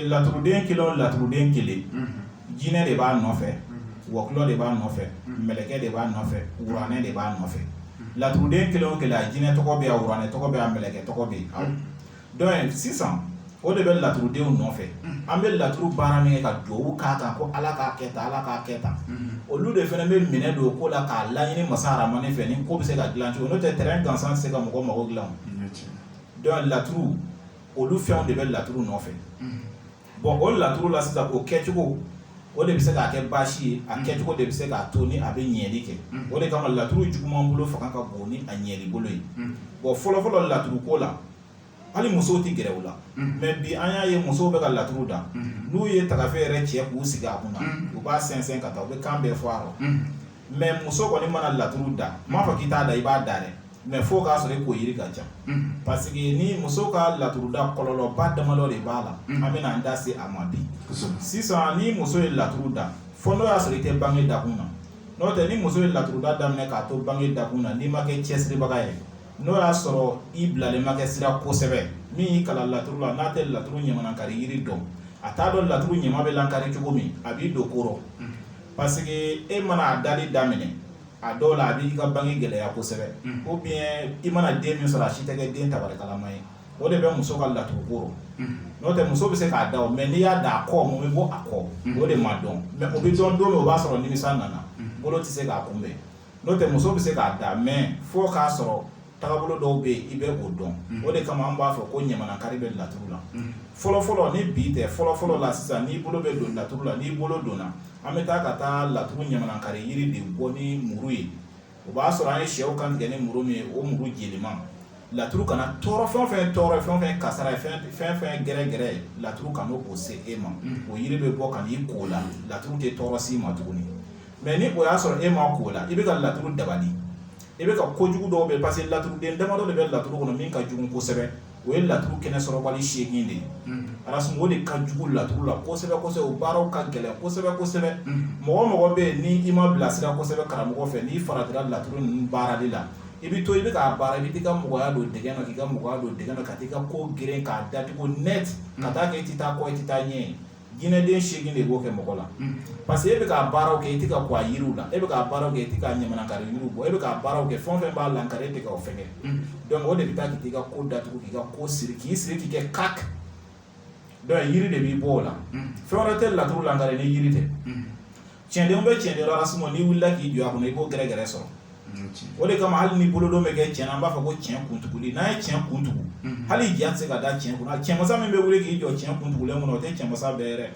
laturuden kelen jinɛ de b'a nɔfɛ wɔkulɔ de b'a nɔfɛ mɛlɛkɛ de b'a nɔfɛ wuranɛ de b'a nɔfɛ laturuden kelen o kelen a jinɛ tɔgɔ bɛ yan wuranɛ tɔgɔ bɛ yan mɛlɛkɛ tɔgɔ bɛ yen donc sisan o de bɛ laturudenw nɔfɛ an bɛ laturu baara min kɛ ka duwawu k'a kan ko ala k'a kɛ tan ala k'a kɛ tan olu de fana bɛ minɛ don ko la k'a laɲini masa aramani fɛ ni ko bɛ se ka dilan cogo n'o tɛ terrain gansan tɛ se ka mɔgɔ mago dilan donc laturu olu fɛnw de bɛ laturu nɔfɛ bon o laturu la sisan o kɛcogo o de bɛ se k'a kɛ baasi ye a kɛcogo de bɛ se k'a to ni a bɛ ɲɛli kɛ o de kama laturu juguman bolo fanga ka bon ni a ɲɛli bolo ye bon fɔlɔfɔlɔ laturu ko la hali musow tɛ gɛrɛ u la mais bi an y'a ye musow bɛ ka laturu da n'u ye tagafe yɛrɛ cɛ k'u sigi a kunna u b'a sɛnsɛn ka taa u bɛ kan bɛɛ fɔ a rɔ mais muso kɔni mana laturu da n m'a fɔ k'i t'a da i b'a da dɛ mais fo k'a sɔrɔ i k'o yiri ka ca parce que ni muso ka laturu da kɔlɔlɔba damadɔ de b'a la an bɛna an da se a ma bi sisan ni muso ye laturu da fo n'o y'a sɔrɔ i tɛ bange dakun na n'o tɛ ni muso ye laturu da daminɛ k'a to bange dakun na n'i ma kɛ cɛsiribaga ye n'o y'a sɔrɔ i bilalen ma kɛ sira kosɛbɛ min y'i kalan laturu la n'a tɛ laturu ɲamanankari yiri dɔn a t'a dɔn laturu ɲama bɛ lankari cogo min a b'i don kɔrɔ parce que e mana a dali daminɛ a dɔw la a b'i ka bange gɛlɛya kosɛbɛ ou bien i mana den min sɔrɔ a si tɛ kɛ den tabarikalama ye o de bɛ muso ka laturu kɔrɔ n'o tɛ muso bɛ se k'a da o mais n'i y'a da a kɔ mun bɛ bɔ a kɔ o de ma dɔn mais o bɛ dɔn don min o b'a sɔrɔ nimisa nana bolo tɛ se k'a kunbɛn n'o tɛ muso bɛ se k'a da mais fo k'a sɔrɔ tagabolo dɔw bɛ yen i bɛ o dɔn o de kama an b'a fɔ ko ɲamanankari bɛ laturu la fɔlɔfɔlɔ ni bi tɛ fɔlɔfɔlɔ la sisan n'i bolo bɛ don laturu la n'i bolo donna an bɛ taa ka taa laturu ɲamanankari yiri de bɔ ni muru ye o b'a sɔrɔ an ye sɛw kan tigɛ ni muru min ye o muru jeliman laturu kana tɔɔrɔ fɛn o fɛn tɔɔrɔ fɛn o fɛn kasara ye fɛn fɛn gɛrɛgɛrɛ ye laturu kana o se e ma o yiri bɛ bɔ ka n'i ko la laturu tɛ tɔɔrɔ s'i ma tuguni mais ni o y'a sɔrɔ e ma ko la i bɛ ka laturu dabali i bɛ ka kojugu dɔw bɛ parce que laturuden damadɔ de bɛ laturu kɔnɔ min ka jugu kosɛbɛ o ye laturu kɛnɛ sɔrɔbali 8 de ye arasum o de ka jugu laturu la kosɛbɛ kosɛbɛ o baaraw ka gɛlɛn kosɛbɛ kosɛbɛ mɔgɔ mɔgɔ bɛ yen ni i ma bilasira kosɛbɛ karamɔgɔ fɛ n'i faratira laturu ninnu baarali la i bɛ to i bɛ k'a baara i bɛ t'i ka mɔgɔya don dɛgɛ na k'i ka mɔgɔya don dɛgɛ na ka t'i ka ko geren k'a datugu net ka taa kɛ i tɛ taa kɔ i tɛ taa ɲɛ jinɛden 8 de b'o kɛ mɔgɔ la parce que e bɛ k'a baaraw kɛ i tɛ ka kɔ a yiriw la e bɛ k'a baaraw kɛ i tɛ ka ɲamanankari yiriw bɔ e bɛ k'a baaraw kɛ fɛn o fɛn b'a lankari e tɛ k'o fɛnkɛ donc o de bɛ taa k'i ka ko datugu k'i ka ko siri k'i siri k'i kɛ kak donc yiri de b'i bɔ o la fɛn wɛrɛ tɛ laturu lankari ni yiri tɛ tiɲɛdenw bɛ tiɲɛden la sinon n'i wulila k'i jɔ a kɔnɔ i b'o gɛrɛgɛrɛ sɔrɔ o de kama hali ni bolodon bɛ kɛ tiɲɛ na an b'a fɔ ko tiɲɛ kuntuguli n'a ye tiɲɛ kuntugu hali ja tɛ se ka da tiɲɛ kunna cɛmasa min bɛ wuli k'i jɔ tiɲɛ kuntugulen kɔnɔ o tɛ cɛmasa bɛɛ yɛrɛ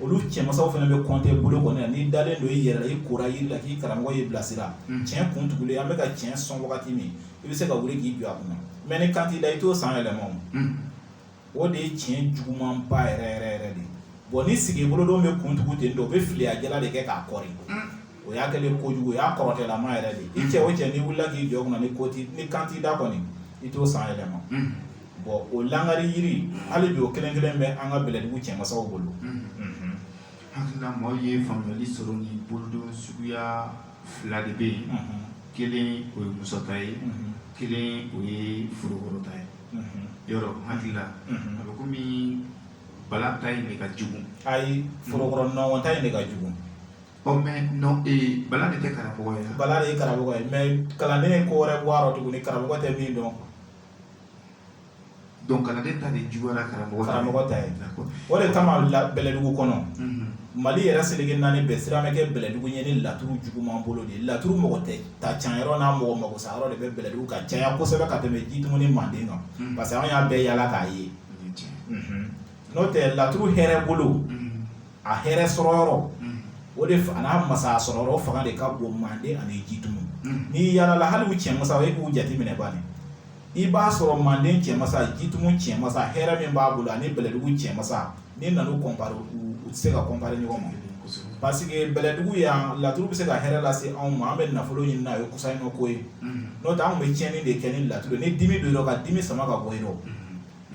olu cɛmasaw fana bɛ compter bolo kɔnɔ yan n'i dalen don i yɛrɛ la i kora yiri la k'i karamɔgɔ y'i bilasira tiɲɛ kuntugulen an bɛ ka tiɲɛ sɔn wagati min i bɛ se ka wuli k'i jɔ a kunna mais ni kan t'i da i t'o san yɛlɛma o de ye tiɲɛ jugumanba yɛrɛ de bon ni sigi bolodon bɛ kuntugu ten o bɛ filiya jala de kɛ k'a kɔri o y'a kɛlen kojugu o y'a kɔrɔtɛlama yɛrɛ de i cɛ o cɛ n'i wulila k'i jɔ kunna ni kan t'i da kɔni i t'o san yɛlɛma bon o lankari yiri hali bi o kelen kelen bɛ an ka bɛlɛdugu cɛmasaw bolo hakilina maaw ye faamuyali sɔrɔ ni bolodon suguya 2 de bɛ yen kelen o ye musota ye kelen o ye forokɔrɔta ye yɔrɔ hakilila a bɛ komi bala ta in de ka jugu ayi forokɔrɔ nɔgɔn ta in de ka jugu mais non bala de tɛ karamɔgɔ ye bala de ye karamɔgɔ ye mais kalanden ye ko wɛrɛ bɔ a rɔ tuguni karamɔgɔ tɛ min dɔn donc kalanden ta de juguyara karamɔgɔ ta ye o de kama bɛlɛdugu kɔnɔ Mali yɛrɛ seleke 4 bɛɛ sira bɛ kɛ bɛlɛdugu ye ni laturu juguman bolo de laturu mɔgɔ tɛ ta can yɔrɔ n'a mɔgɔ mago sa yɔrɔ de bɛ bɛlɛdugu ka caya kosɛbɛ ka tɛmɛ Jitumu ni Manden kan parce que an y'a bɛɛ yala k'a ye n'o tɛ laturu hɛrɛ bolo a hɛrɛ sɔrɔ yɔrɔ o de a n'a masaya sɔrɔ yɔrɔ fanga de ka bon Manden ani Jitumu n'i yalala hali u cɛmasaw e k'u jate minɛ bani i b'a sɔrɔ Manden cɛmasa Jitumu cɛmasa hɛrɛ min b'a bolo ani bɛlɛdugu cɛmasa ni nan'u compare u tɛ se ka compare ɲɔgɔn ma parce que bɛlɛdugu yan laturu bɛ se ka hɛrɛ lase anw ma an bɛ nafolo ɲini n'a ye kusaɲɔ ko ye n'o tɛ anw bɛ tiɲɛni de kɛ ni laturu ni dimi don ka dimi sama ka bɔ yen nɔ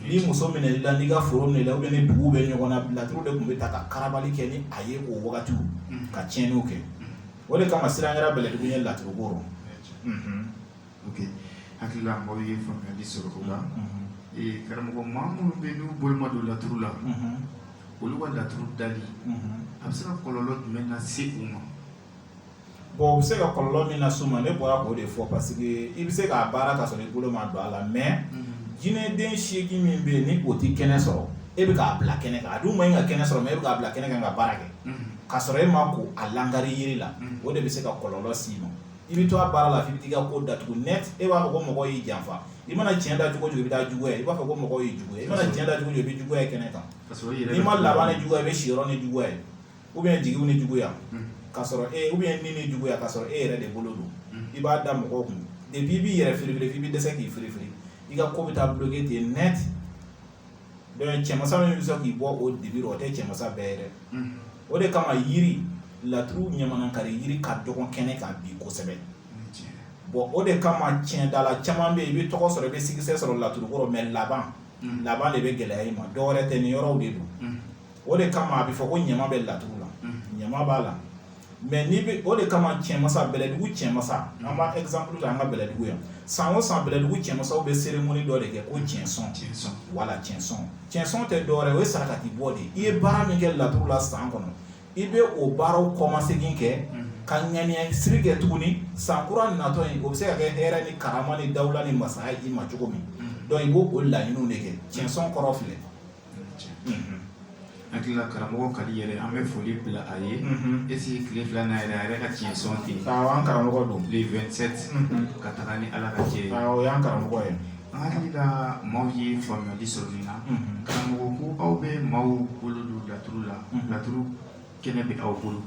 ni muso minɛli la n'i ka foro minɛ la ou bien ni dugu bɛ ɲɔgɔn na laturu de tun bɛ ta ka karabali kɛ ni a ye o wagatiw ka tiɲɛniw kɛ o de kama siran kɛra bɛlɛdugu ye laturu ko rɔ ok hakilila maaw ye faamuyali sɔrɔ o la karamɔgɔ maa minnu bɛ n'u boloma don laturu la olu ka laturu dali a bɛ se ka kɔlɔlɔ jumɛn lase u ma? Bon, u bɛ se ka kɔlɔlɔ min lase u ma ne bɔra k'o de fɔ parce que i bɛ se k'a baara ka sɔrɔ i bolo ma don a la mais jinɛden 8 min bɛ yen ni o tɛ kɛnɛ sɔrɔ e bɛ k'a bila kɛnɛ kan a dun man ɲi ka kɛnɛ sɔrɔ mais e bɛ k'a bila kɛnɛ kan ka baara kɛ k'a sɔrɔ e ma ko a lankari yiri la o de bɛ se ka kɔlɔlɔ s'i ma i bɛ to a baara la f'i bɛ t'i ka ko datugu net e b'a fɔ ko mɔgɔ y'i janfa i mana tiɲɛ da cogo o cogo i bɛ taa juguya i b'a fɔ ko mɔgɔ y'i juguya i mana tiɲɛ da cogo o cogo i bɛ juguya kɛnɛ kan n'i ma laban ni juguya i bɛ si yɔrɔ ni juguya ye ou bien jigiw ni juguya k'a sɔrɔ ou bien ni ni juguya k'a sɔrɔ e yɛrɛ de bolo don i b'a da mɔgɔw kun depuis i b'i yɛrɛ firifiri f'i bɛ dɛsɛ k'i firifiri i ka ko bɛ taa bloqué ten net donc cɛmasa min bɛ sɔn k'i bɔ o dibi o tɛ cɛmasa bɛɛ ye dɛ o de kama yiri laturu ɲamanankari yiri ka dɔgɔ kɛnɛ kan bi kosɛbɛ bon o de kama tiɲɛdala caman bɛ yen i bɛ tɔgɔ sɔrɔ i bɛ sikisɛ sɔrɔ laturu kɔrɔ mais laban de bɛ gɛlɛya i ma dɔwɛrɛ tɛ ni yɔrɔw de don o de kama a bɛ fɔ ko ɲama bɛ laturu la ɲama b'a la mais n'i bɛ o de kama cɛmasa bɛlɛdugu cɛmasa an b'a exemple ta an ka bɛlɛdugu yan san o san bɛlɛdugu cɛmasaw bɛ cérémonie dɔ de kɛ ko tiɲɛsɔn wala tiɲɛsɔn tɛ dɔwɛrɛ o ye sarakati bɔ de i ye baara min kɛ laturu la san kɔnɔ i bɛ o baaraw kɔmasegin kɛ ka ŋaniya siri kɛ tuguni san kura natɔ in o bɛ se ka kɛ hɛrɛ ni karama ni dawula ni masaya i ma cogo min donc i b'o o laɲiniw de kɛ tiɲɛsɔn kɔrɔ filɛ hakilila karamɔgɔ ka di yɛrɛ an bɛ foli bila a ye esi tile 2 na yɛrɛ a yɛrɛ ka tiɲɛsɔn ten an karamɔgɔ don le 27 ka taga ni ala ka jɛ ye o y'an karamɔgɔ ye an hakilila maaw ye faamuyali sɔrɔ nin na karamɔgɔ ko aw bɛ maaw bolo don laturu la laturu kɛnɛ bɛ aw bolo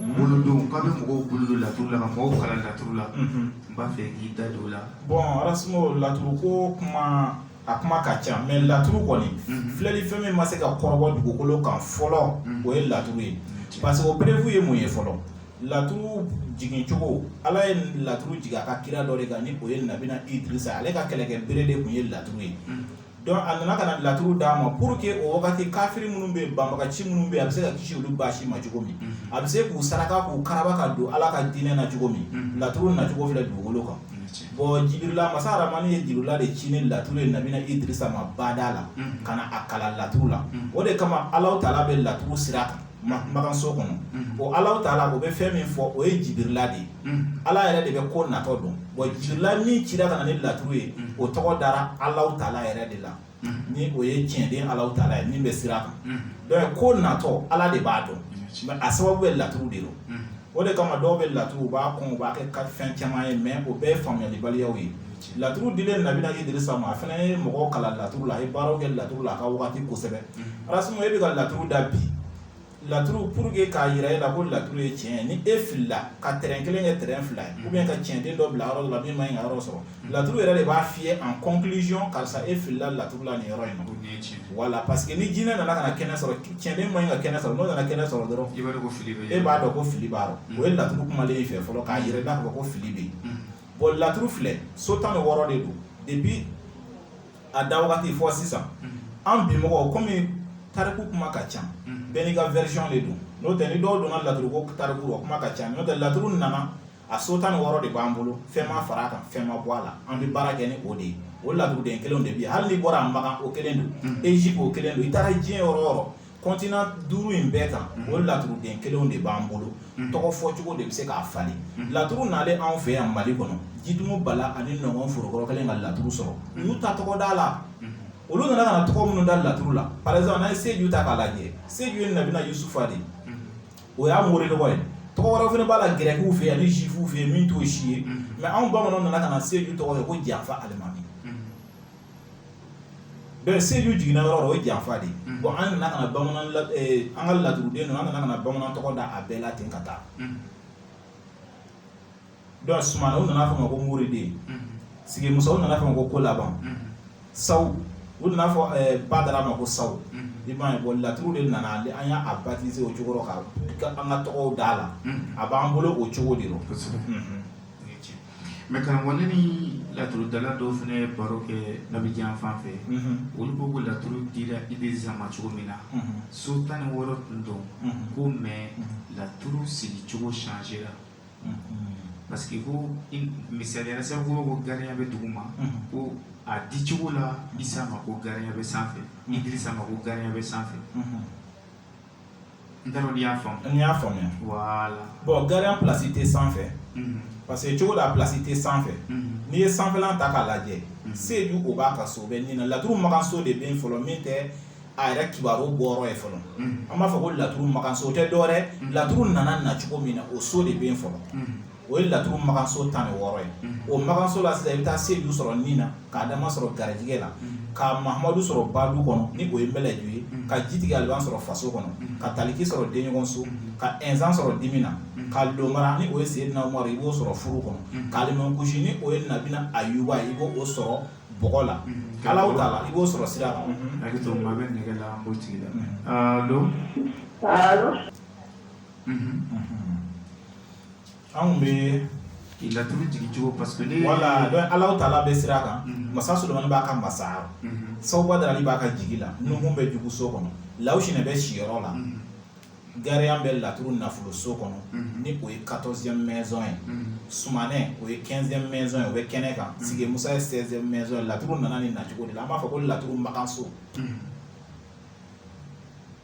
bolodon k'a bɛ mɔgɔw bolo don laturu la ka mɔgɔw kalan laturu la n b'a fɛ k'i da don o la bon Arasimo laturu ko kuma a kuma ka ca mais laturu kɔni filɛli fɛn min ma se ka kɔrɔbɔ dugukolo kan fɔlɔ o ye laturu ye parce que o prévu ye mun ye fɔlɔ laturu jigin cogo ala ye laturu jigin a ka kira dɔ de kan ni o ye nabina Idrisa ale ka kɛlɛkɛ bere de kun ye laturu ye donc a nana ka na laturu d'a ma pour que o wagati kafiri minnu bɛ yen banbagaci minnu bɛ yen a bɛ se ka kisi olu baasi ma cogo min a bɛ se k'u saraka k'u karaba ka don ala ka diinɛ na cogo min laturu na cogo filɛ dugukolo kan bon Jibirila masa Aramani ye Jibirila de ci ni laturu ye nabina Idrisa ma bada la ka na a kalan laturu la o de kama Alahu Taala bɛ laturu sira kan makanso kɔnɔ o Alahu Taala o bɛ fɛn min fɔ o ye Jibirila de ye ala yɛrɛ de bɛ ko natɔ dɔn bon Jibirila min cira ka na ni laturu ye o tɔgɔ dara Alahu Taala yɛrɛ de la ni o ye tiɲɛden Alahu Taala ye min bɛ sira kan donc ko natɔ ala de b'a dɔn mais a sababu bɛ laturu de don o de kama dɔw bɛ laturu u b'a kɔn u b'a kɛ fɛn caman ye mais o bɛɛ ye faamuyalibaliyaw ye laturu dilen nabina Idrisa ma a fana ye mɔgɔw kalan laturu la a ye baaraw kɛ laturu la a ka wagati kosɛbɛ Arasimo e bɛ ka laturu da bi laturu pour que k'a yira e la ko laturu ye tiɲɛ ye ni e filila ka terrain kelen kɛ terrain 2 ye ou bien ka tiɲɛden dɔ bila yɔrɔ dɔ la min ma ɲi ka yɔrɔ sɔrɔ laturu yɛrɛ de b'a f'i ye en conclusion karisa e filila laturu la nin yɔrɔ in na voilà parce que ni jinɛ nana ka na kɛnɛ sɔrɔ tiɲɛden ma ɲi ka kɛnɛ sɔrɔ n'o nana kɛnɛ sɔrɔ dɔrɔn e b'a dɔn ko fili b'a rɔ o ye laturu kumalen i fɛ fɔlɔ k'a yira i la ko fili bɛ yen bon laturu filɛ so 16 de don depuis a da wagati fɔ sisan an bi mɔgɔw komi tariku kuma ka ca bɛɛ n'i ka version de don n'o tɛ ni dɔw donna laturu ko tariku o kuma ka ca n'o tɛ laturu nana a so 16 de b'an bolo fɛn ma fara a kan fɛn ma bɔ a la an bɛ baara kɛ ni o de ye o laturuden kelenw de bɛ yen hali n'i bɔra a Magan o kelen don Egypte o kelen don i taara diɲɛ yɔrɔ o yɔrɔ continent 5 in bɛɛ kan o laturuden kelenw de b'an bolo tɔgɔ fɔ cogo de bɛ se k'a falen laturu nalen anw fɛ yan Mali kɔnɔ Jitumu Bala ani Nɔngɔn Forokɔrɔ kelen ka laturu sɔrɔ u y'u ta tɔgɔ da la olu nana ka na tɔgɔ minnu da laturu la par exemple n'an ye Seju ta k'a lajɛ Seju ye nabina Yusufa de o y'a mori tɔgɔ ye tɔgɔ wɛrɛw fana b'a la gɛrɛkiw fɛ yan ni juifuw fɛ yen min t'o si ye mais anw bamananw nana ka na Seju tɔgɔ kɛ ko Janfa Alimami donc Seju jiginna yɔrɔ o ye Janfa de ye bon an nana ka na bamanan an ka laturuden ninnu an nana ka na bamanan tɔgɔ da a bɛɛ la ten ka taa donc Sumana u nana fɔ ma ko Moriden Sigimusa u nana fɔ ma ko Kolaban Sawu u nana fɔ Badara ma ko Sawu i b'a ye bon laturu de nana an y'a baptiser o cogo rɔ ka an ka tɔgɔw da la a b'an bolo o cogo de rɔ mais karamɔgɔ ne ni laturudala dɔw fana ye baro kɛ Nabijan fan fɛ olu ko laturu dira Idrisa ma cogo min na so 16 tun don ko mais laturu sigi cogo changera parce que ko misaliya sababu ko gardien bɛ dugu ma ko a di cogo la Isa ma ko gardien bɛ sanfɛ Idrissa ma ko gardien bɛ sanfɛ n t'a dɔn n'i y'a faamu. N y'a faamuya. Voilà. Bon gardien place tɛ sanfɛ parce que cogo la place tɛ sanfɛ n'i ye sanfɛlan ta k'a lajɛ Seju o b'a ka so bɛ nin na laturu makanso de bɛ yen fɔlɔ min tɛ a yɛrɛ kibaru bɔyɔrɔ ye fɔlɔ an b'a fɔ ko laturu makanso o tɛ dɔwɛrɛ laturu nana na cogo min na o so de bɛ yen fɔlɔ o ye laturu makanso 16 ye o makanso la sisan i bɛ taa Seju sɔrɔ nin na k'a dama sɔrɔ garijɛgɛ la ka Mahamadu sɔrɔ Badu kɔnɔ ni o ye Mbɛlɛju ye ka Jitigi Aliban sɔrɔ faso kɔnɔ ka Taliki sɔrɔ denɲɔgɔnso ka Ɛnzan sɔrɔ dimi na ka Lomara ni o ye Seyidina Umaru i b'o sɔrɔ furu kɔnɔ ka Alimankushi ni o ye Nabina Ayuba i b'o sɔrɔ bɔgɔ la Alahu Taala i b'o sɔrɔ sira la. Hakili to maa bɛ nɛgɛ la an b'o tigi la. Allo. Anw bɛ laturu jigin cogo parce que ne voilà donc Alahu Taala bɛ sira kan masa Solomani b'a ka masaya Sawuba Darali b'a ka jigi la Nuhun bɛ jugu so kɔnɔ Lawushinɛ bɛ siyɔrɔ la Gariyan bɛ laturu nafolo so kɔnɔ ni o ye 14e maison ye Sumanɛ o ye 15e maison ye o bɛ kɛnɛ kan Sige Musa ye 16e maison ye laturu nana ni nacogo de la an b'a fɔ ko laturu makanso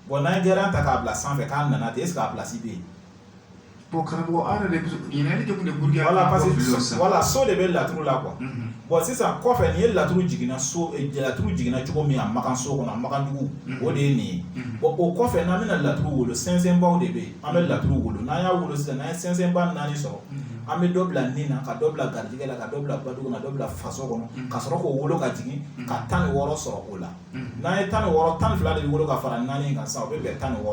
bon n'an ye Gariyan ta k'a bila sanfɛ k'a nana ten est ce que a place bɛ yen. Bon karamɔgɔ an yɛrɛ de ɲininkali kɛ kun de pour que voilà parce que voilà so de bɛ laturu la quoi bon sisan kɔfɛ nin ye laturu jiginna so laturu jiginna cogo min a makan so kɔnɔ a makan dugu o de ye nin ye bon o kɔfɛ n'an bɛna laturu wolo sɛnsɛnbaw de bɛ yen an bɛ laturu wolo n'an y'a wolo sisan n'an ye sɛnsɛnba 4 sɔrɔ an bɛ dɔ bila nin na ka dɔ bila garijɛgɛ la ka dɔ bila badugu na dɔ bila faso kɔnɔ ka sɔrɔ k'o wolo ka jigin ka 16 sɔrɔ o la n'an ye 16 12 de bɛ wolo ka fara 4 in kan sisan o bɛ bɛn 16 ma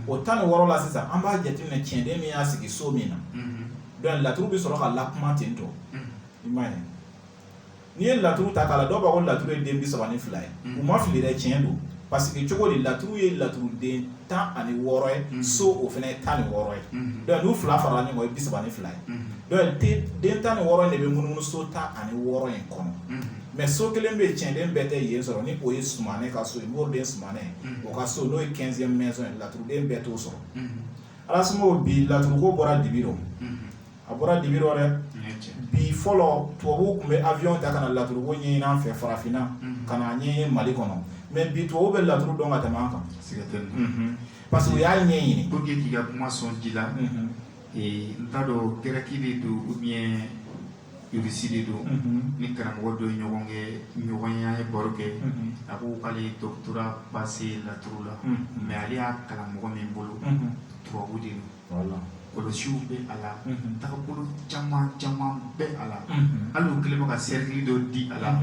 o 16 la sisan an b'a jateminɛ cɛnden min y'a sigi so min na donc laturu bɛ sɔrɔ ka lakuma ten tɔ i m'a ye n'i ye laturu ta k'a la dɔw b'a ko laturu ye den 32 ye u ma fili dɛ tiɲɛ don parce que cogo di laturu ye laturuden 16 ye so o fana ye 16 ye donc n'u fila farala ɲɔgɔn ye 32 ye donc den 16 in de bɛ munumunu so 16 in kɔnɔ mais so kelen bɛ yen cɛnden bɛɛ tɛ yen sɔrɔ ni o ye Sumanɛ ka so ye Moriden Sumanɛ o ka so n'o ye 15e maison ye laturuden bɛɛ t'o sɔrɔ Alasimo bi laturuko bɔra dibi rɔ a bɔra dibi rɔ dɛ bi fɔlɔ tubabuw tun bɛ avion ta ka na laturuko ɲɛɲini an fɛ farafinna ka na ɲɛɲini Mali kɔnɔ mais bi tubabuw bɛ laturu dɔn ka tɛmɛ an kan parce que u y'a ɲɛɲini pour que k'i ka kuma sɔn ji la n t'a dɔn gɛrɛki de don ou bien irisi de don ni karamɔgɔ dɔ ye ɲɔgɔn kɛ ɲɔgɔnya ye baro kɛ a ko k'ale doctorat passé laturu la mais ale y'a kalan mɔgɔ min bolo tubabu de don kɔlɔsiw bɛ a la tagabolo caman caman bɛ a la hali u kɛlen bɛ ka cercle dɔ di a la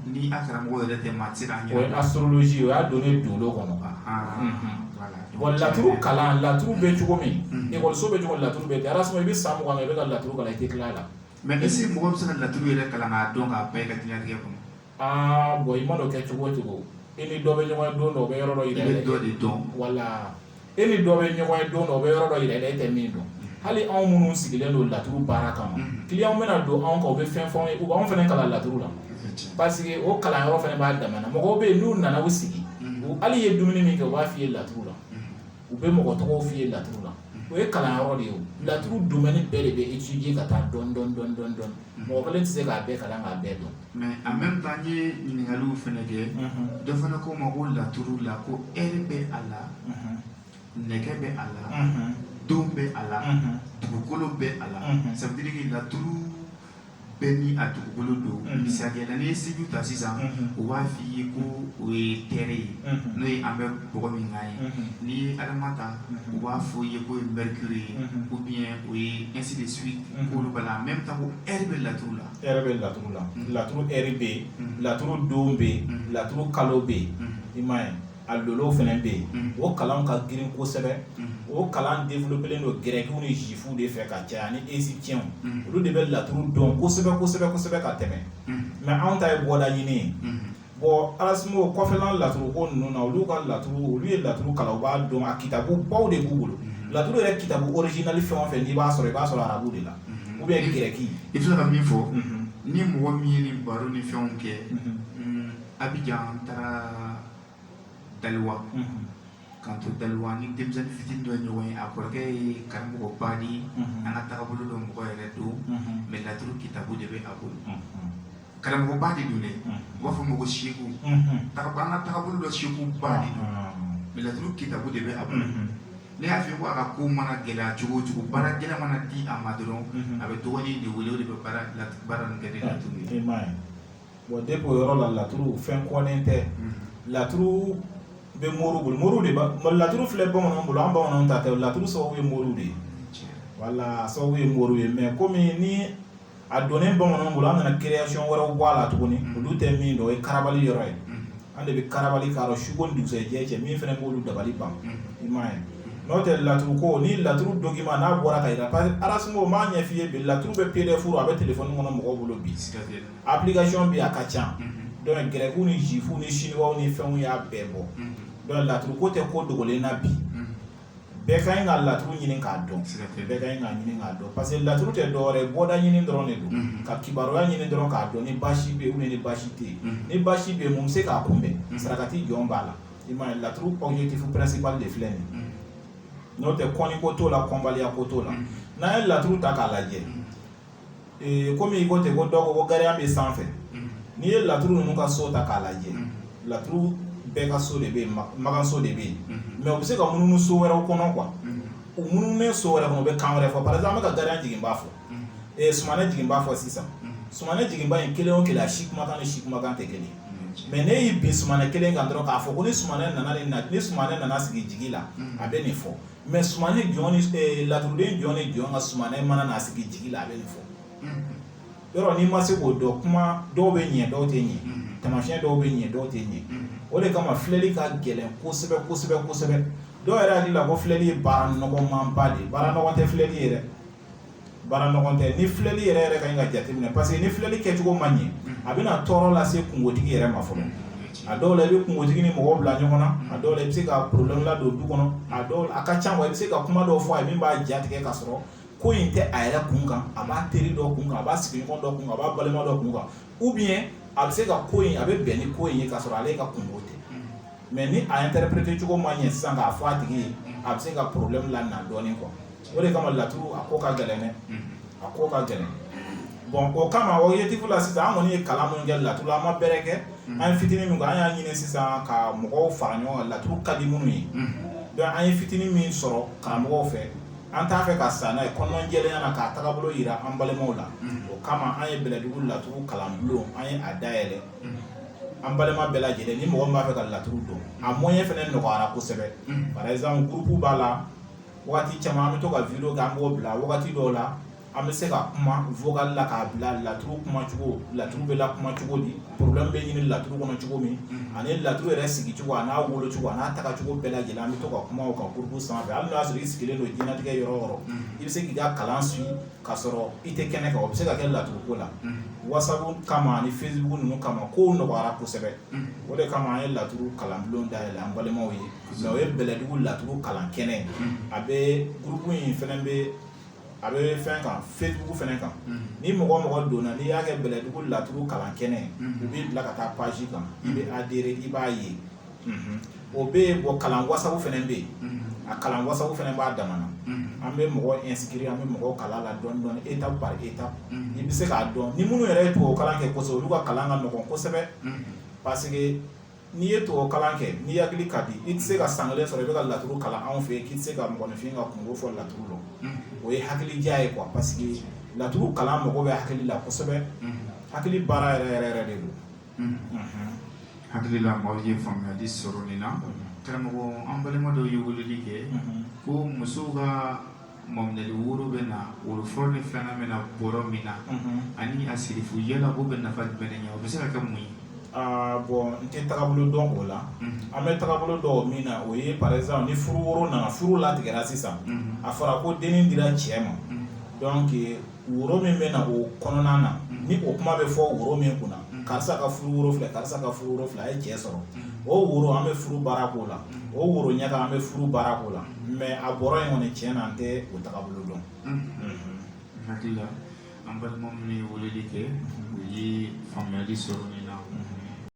ni a karamɔgɔ yɛrɛ tɛ maa tɛ se k'a ɲɛnabɔ. o ye astrologie o y'a donné dolo kɔnɔ. bon laturu kalan laturu bɛ cogo min ekɔliso bɛ cogo laturu bɛ ten Alasimo i bɛ san 20 na i bɛ ka laturu kalan i tɛ tila a la. mais est ce que mɔgɔ bɛ se ka laturu yɛrɛ kalan k'a dɔn k'a bɛɛ ka diɲɛlatigɛ kɔnɔ. bon i mana o kɛ cogo o cogo e ni dɔ bɛ ɲɔgɔn ye don dɔ o bɛ yɔrɔ dɔ yira i bɛ dɔ de dɔn. wala e ni dɔ bɛ ɲɔgɔn ye don dɔ o bɛ yɔrɔ dɔ yira e tɛ min dɔn hali anw minnu sigilen don laturu baara kama client bɛna don anw kan u bɛ fɛn fɔ u b'anw fana kalan laturu la parce que o kalanyɔrɔ fana b'a damana mɔgɔw bɛ yen n'u nana u sigi hali ye dumuni min kɛ u b'a f'i ye laturu la u bɛ mɔgɔ tɔgɔw f'i ye laturu la o ye kalanyɔrɔ de ye o laturu domaine bɛɛ de bɛ étudier ka taa dɔn mɔgɔ kelen tɛ se k'a bɛɛ kalan k'a bɛɛ dɔn. mais en même temps n ye ɲininkaliw fana kɛ dɔ fana ko ma ko laturu la ko heure bɛ a la nɛgɛ bɛ a la don bɛ a la dugukolo bɛ a la ça veut dire que laturu bɛɛ ni a dugukolo don misaliya la n'i ye Seju ta sisan o b'a f'i ye ko o ye terre ye n'o ye an bɛ bɔgɔ min kan ye n'i ye Adama ta o b'a fɔ i ye k'o ye Mercure ye ou bien o ye ainsi de suite k'olu b'a la en même temps ko heure bɛ laturu la. heure bɛ laturu la laturu heure bɛ yen laturu don bɛ yen laturu kalo bɛ yen i m'a ye a lolo fana bɛ yen o kalan ka girin kosɛbɛ o kalan développé don grɛkiw ni juifuw de fɛ ka caya ni égyptiens olu de bɛ laturu dɔn kosɛbɛ ka tɛmɛ mais anw ta ye bɔda ɲini ye bon Alasimo kɔfɛlan laturu ko ninnu na olu ka laturu olu ye laturu kalan u b'a dɔn a kitabu baw de b'u bolo laturu yɛrɛ kitabu original fɛn o fɛn n'i b'a sɔrɔ arabu de la ou bien grɛki. i filɛ ka min fɔ ni mɔgɔ min ye nin baro ni fɛnw kɛ Abidjan taara Daliwa k'an to Daliwa ni denmisɛnnin fitinin dɔ ye ɲɔgɔn ye a kɔrɔkɛ ye karamɔgɔba di an ka taabolo dɔ mɔgɔ yɛrɛ don mais laturu kitabu de bɛ a bolo karamɔgɔ ba de don dɛ u b'a fɔ ma ko seku an ka tagabolo dɔ seku ba de don mais laturu kitabu de bɛ a bolo ne y'a fɔ ko a ka ko mana gɛlɛya cogo o cogo baara gɛlɛn mana di a ma dɔrɔn a bɛ dɔgɔnin de wele o de bɛ baara nin kɛ ni laturu ye. bon depuis o yɔrɔ la laturu fɛn kɔnnen tɛ laturu bɛ moriw de ba laturu filɛ bamananw bolo an bamananw ta tɛ laturu sababu ye moriw de ye wala sababu ye moriw ye mais komi ni a donnen bamananw bolo an nana création wɛrɛw bɔ a la tuguni olu tɛ min dɔn o ye karabali yɔrɔ ye an de bɛ karabali k'a dɔn suko ni dugusɛjɛ cɛ min fana b'olu dabali ban i m'a ye n'o tɛ laturu ko ni laturu document n'a bɔra ka yira parce que arasimo m'a ɲɛ f'i ye bi laturu bɛ PDF a bɛ téléphone kɔnɔ mɔgɔw bolo bi application bi a ka ca donc grɛkiw ni juifs ni chinois ni fɛnw y'a bɛɛ bɔ donc laturu ko tɛ ko dogolen na bi bɛɛ ka ɲi ka laturu ɲini k'a dɔn bɛɛ ka ɲi ka ɲini k'a dɔn parce que laturu tɛ dɔwɛrɛ bɔda ɲini dɔrɔn de don ka kibaruya ɲini dɔrɔn k'a dɔn ni baasi bɛ yen ni baasi tɛ yen ni baasi bɛ yen mun bɛ se k'a kunbɛn sarakati jɔn b'a la i m'a ye laturu objectif principal de filɛ nin ye n'o tɛ kɔni ko t'o la kɔnbaliya ko t'o la n'an ye laturu ta k'a lajɛ komi i ko ten ko dɔ ko gariya bɛ sanfɛ n'i ye laturu ninnu ka so ta k'a lajɛ laturu bɛɛ ka so de bɛ yen maganso de bɛ yen mais u bɛ se ka munumunu so wɛrɛw kɔnɔ quoi u munununen so wɛrɛ kɔnɔ u bɛ kan wɛrɛ fɔ par exemple an bɛ ka gariya jiginba fɔ sumanɛ jiginba fɔ sisan sumanɛ jiginba in kelen o kelen a si kumakan ni si kumakan tɛ kelen mais ne y'i bin sumanɛ kelen kan dɔrɔn k'a fɔ ko ni sumanɛ nana sigi jigi la a bɛ nin fɔ mais sumanɛ jɔn ni laturuden jɔn ni jɔn ka sumanɛ mana na sigi jigi la a bɛ nin fɔ yɔrɔ n'i ma se k'o dɔn kuma dɔw bɛ ɲɛ dɔw tɛ ɲɛ taamasiyɛn dɔw bɛ ɲɛ dɔw tɛ ɲɛ o de kama filɛli ka gɛlɛn kosɛbɛ kosɛbɛ kosɛbɛ dɔw yɛrɛ hakili la ko filɛli ye baara nɔgɔmanba de ye baara nɔgɔn tɛ filɛli ye dɛ baara nɔgɔn tɛ ni filɛli yɛrɛ ka ɲi ka jateminɛ parce que ni filɛli kɛcogo ma ɲɛ a bɛna tɔɔrɔ lase kungotigi yɛrɛ ma fɔlɔ a dɔw la i bɛ kungotigi ni mɔgɔw bila ɲɔgɔn na a dɔw la i bɛ se ka problème ladon du kɔnɔ a ka ca wa i bɛ se ka kuma dɔw fɔ a ye min b'a jatigɛ ka sɔrɔ ko in tɛ a yɛrɛ kun kan a b'a teri dɔ kun kan a b'a sigiɲɔgɔn dɔ kun kan a b'a balima dɔ kun kan ou bien a bɛ se ka ko in a bɛ bɛn ni ko in ye ka sɔrɔ ale ka kungo tɛ mais ni a interpréter cogo ma ɲɛ sisan k'a fɔ a tigi ye a bɛ se ka problème la na dɔɔnin quoi o de kama laturu a ko ka gɛlɛn dɛ a ko ka gɛlɛn bon o kama objectif la sisan an kɔni ye kalan minnu kɛ laturu la an ma bɛrɛ kɛ an ye fitinin min kɛ an y'a ɲini sisan ka mɔgɔw fara ɲɔgɔn kan laturu ka di minnu ye donc an ye fitinin min sɔrɔ karamɔgɔw fɛ an t'a fɛ ka sa n'a ye kɔnɔna jɛlenya na k'a tagabolo yira an balimaw la o kama an ye Bɛlɛdugu laturu kalanbulon an ye a dayɛlɛ an balima bɛɛ lajɛlen ni mɔgɔ min b'a fɛ ka laturu dɔn a moyen fɛnɛ nɔgɔyara kosɛbɛ par exemple groupe b'a la wagati caman an bɛ to ka video kɛ an b'o bila wagati dɔw la an bɛ se ka kuma vocal la k'a bila laturu kuma cogo laturu bɛ la kuma cogo di problème bɛ ɲini laturu kɔnɔ cogo min ani laturu yɛrɛ sigi cogo a n'a wolo cogo a n'a taga cogo bɛɛ lajɛlen an bɛ to ka kuma o kan groupe sanfɛ hali n'o y'a sɔrɔ i sigilen don diɲɛlatigɛ yɔrɔ o yɔrɔ i bɛ se k'i ka kalan suit k'a sɔrɔ i tɛ kɛnɛ kan o bɛ se ka kɛ laturu ko la WhatsApp kama ani Facebook ninnu kama kow nɔgɔyara kosɛbɛ o de kama an ye laturu kalanbulon dayɛlɛ an balimaw ye mais o ye Bɛlɛdugu laturu kalan kɛnɛ a bɛ groupe in fɛnɛ bɛ a bɛ fɛn kan Facebook fɛnɛ kan ni mɔgɔ donna n'i y'a kɛ Bɛlɛdugu laturu kalan kɛnɛ u b'i bila ka taa page kan i bɛ adhérer i b'a ye o bɛ yen bon kalan WhatsApp fɛnɛ bɛ yen a kalan WhatsApp fɛnɛ b'a damana an bɛ mɔgɔ inscrire an bɛ mɔgɔ kalan la dɔɔni dɔɔni étape par étape i bɛ se k'a dɔn ni minnu yɛrɛ ye tubabu kalan kɛ kosɛbɛ olu ka kalan ka nɔgɔn kosɛbɛ parce que n'i ye tubabu kalan kɛ n'i hakili ka di i tɛ se ka san kelen sɔrɔ i bɛ ka laturu kalan anw fɛ yen k'i tɛ se ka mɔgɔninfin ka kungo fɔ laturu la o ye hakilidiya ye quoi parce que laturu kalan mago bɛ hakili la kosɛbɛ hakili baara yɛrɛ de don hakili la maaw ye faamuyali sɔrɔ nin na karamɔgɔ an balima dɔw ye weleli kɛ ko musow ka maminɛli woro bɛ na woro fɔlɔ ni filanan bɛ na bɔrɔ min na ani a sirifu yala o bɛ nafa jumɛn de ɲɛ o bɛ se ka kɛ mun ye bon n tɛ tagabolo dɔn o la an bɛ tagabolo dɔn min na o ye par exemple ni furu woro nana furu latigɛra sisan a fɔra ko denni dira cɛ ma donc woro min bɛ na o kɔnɔna na ni o kuma bɛ fɔ woro min kunna karisa ka furu woro filɛ karisa ka furu woro filɛ a ye cɛ sɔrɔ o woro an bɛ furu baara k'o la o woro ɲaga an bɛ furu baara k'o la mais a bɔrɔ in kɔni tiɲɛ na an tɛ o tagabolo dɔn hakili la an balima minnu ye weleli kɛ u ye faamuyali sɔrɔ nin na